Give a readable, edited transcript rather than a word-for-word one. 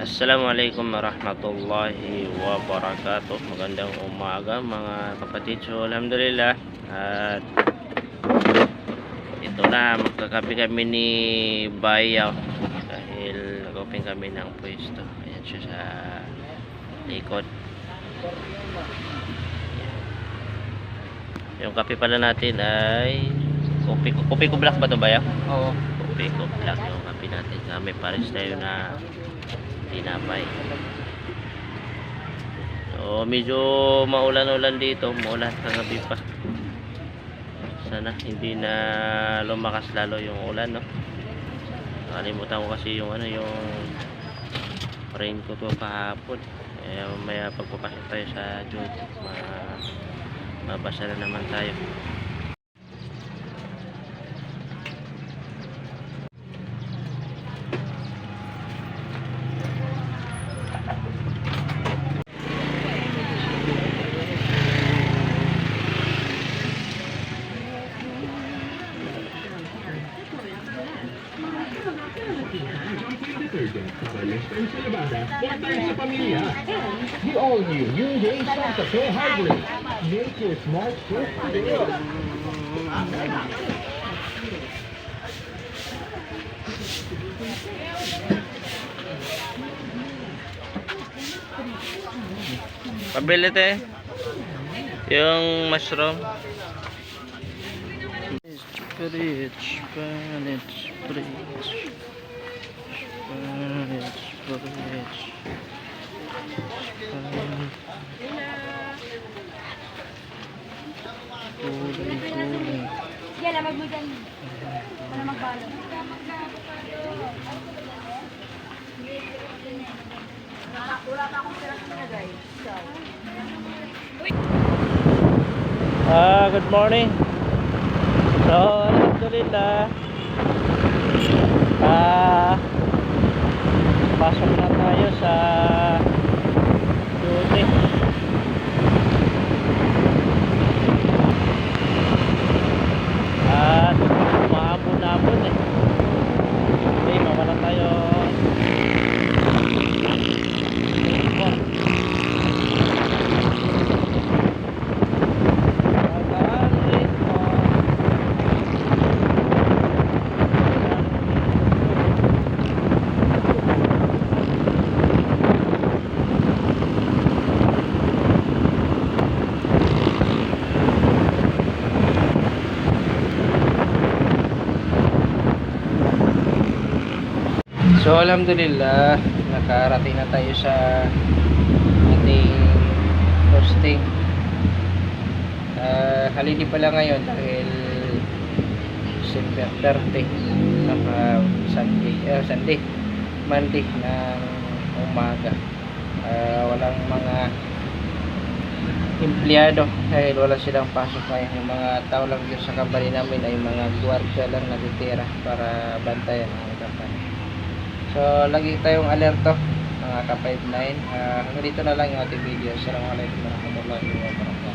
Assalamualaikum warahmatullahi wabarakatuh. Magandang umaga mga kapatid. So alhamdulillah, at ito na, magkakape kami ni Bayaw dahil nag-open kami ng pwesto. Ayan siya sa likod. Yung kape pala natin ay kopi ko black ba ito, Bayaw? Oo. Kopi ko black yung kape natin. Kami pares tayo na tinapay. So medyo maulan-ulan dito, maulan kagabi pa. Sana hindi na lumakas lalo yung ulan, no. Nakalimutan ko kasi yung yung raincoat ko kahapon. Maya pagpapasok tayo sa duty, mabasa na naman tayo. The all-new Hyundai Santa Fe Hybrid. Make your smart choice today. Pabili tayo yung mushroom. Spinach. Kuling. Yan, lamag mo dyan. Para magbalo. Wala pa akong pera sa guys. Good morning. So, alhamdulillah. Pasok na tayo sa duty. At maabon-abon eh. Okay, mawala tayo. So alhamdulillah, nakarating na tayo sa ating posting. Holiday pala ngayon dahil December 30, Sunday, Monday ng umaga. Walang mga empleyado dahil wala silang pasok ngayon. Yung mga tao lang dito sa company namin ay mga gwardiya lang natitira para bantayan ang company. So, lagi tayong alerto mga ka-59. Hanggang dito na lang yung ating video. Assalamualaikum warahmatullahi wabarakatuh.